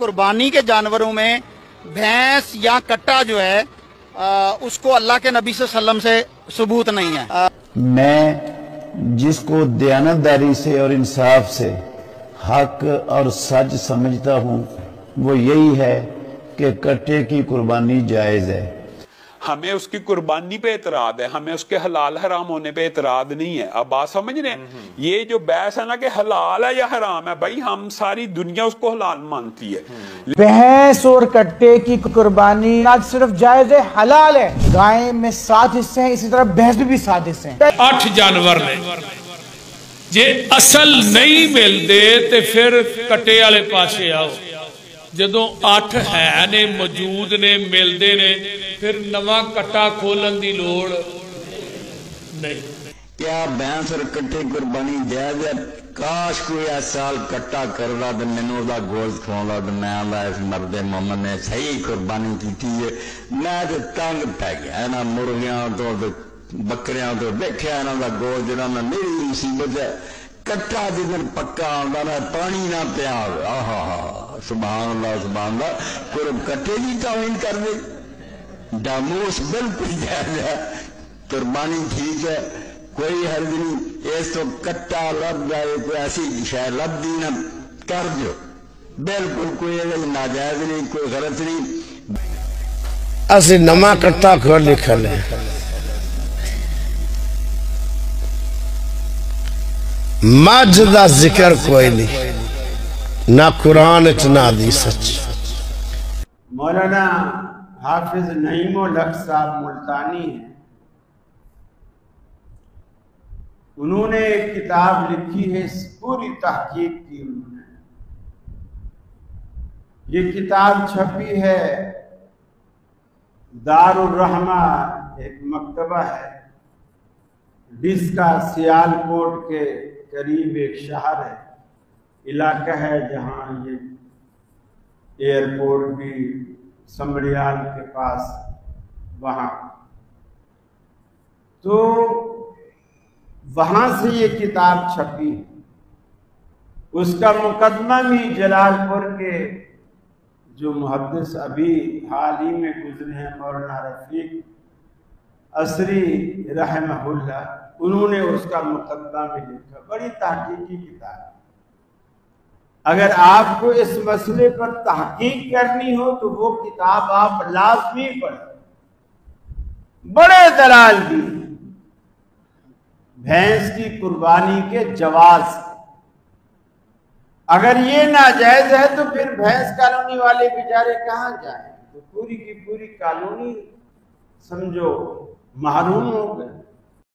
कुर्बानी के जानवरों में भैंस या कट्टा जो है उसको अल्लाह के नबी सल्लल्लाहु अलैहि वसल्लम से सबूत नहीं है। मैं जिसको दयानतदारी से और इंसाफ से हक और सच समझता हूँ वो यही है कि कट्टे की कुर्बानी जायज़ है। हमें उसकी कुर्बानी पे एतराद है, हमें उसके हलाल हराम होने पे एतराद नहीं है। अब बात समझ रहे हैं? ये जो बहस है ना कि हलाल है या हराम है, भाई हम सारी दुनिया उसको हलाल मानती है। भैंस और कट्टे की कुर्बानी ना सिर्फ जायज है, हलाल है। गाय में 7 हिस्से हैं, इसी तरह भैंस में भी 7 हिस्से हैं। 8 जानवर ने जे असल नहीं मिलते तो फिर कट्टे वाले पासे आओ। जदों 8 है ने मौजूद ने मिलते ने फिर नवा कट्टा खोलन की लोड़ नहीं। क्या भैंस और कट्टे कुर्बानी जायज़ है? काश कोई इस साल कट्टा करदा ते मैनूं ओहदा गोश्त खवाउंदा ते मैं आंदा इस मर्दे मोहम्मद ने सही कुर्बानी की है। मैं तो तंग पै गया इन्हां मुर्गियां तो बकरियां तो देखिया इन्हां दा गोश्त जिहड़ा ना मेरी मुसीबत है। कट्टा जिस दिन पक्का आंदा ना पानी ना पिया आहा सुभान अल्लाह कोई कट्टे की तावीन कर दे। डामोस बिल्कुल जायज़ है, कुर्बानी ठीक है, कोई हर्ज नहीं। इस तो कट्टा लब जाए कोई ऐसी शायद लब दी ना कर दो, बिल्कुल कोई नाजायज नहीं, कोई गलत नहीं। असि नमा कट्टा खोल लिखल है, मज दा जिक्र कोई नहीं, ना कुरान च ना हदीस च। मौलाना हाफिज नईमुल हक साहब मुल्तानी हैं, उन्होंने एक किताब लिखी है, पूरी तहकीक की उन्होंने। ये किताब छपी है दारुल रहमा, एक मकतबा है जिसका सियालकोट के करीब एक शहर है, इलाका है जहाँ ये एयरपोर्ट भी समरियाल के पास वहाँ, तो वहाँ से ये किताब छपी। उसका मुकदमा भी जलालपुर के जो मुहद्दिस अभी हाल ही में गुजरे हैं मौलाना रफीक असरी रहमहुल्लाह, उन्होंने उसका मुकदमा भी लिखा। बड़ी तहकीकी किताब। अगर आपको इस मसले पर तहकीक करनी हो तो वो किताब आप लाजमी पढ़ें। बड़े दलाल भी भैंस की कुर्बानी के जवाज। अगर ये नाजायज है तो फिर भैंस कॉलोनी वाले बेचारे कहाँ जाएं? तो पूरी की पूरी कॉलोनी समझो महरूम हो गए।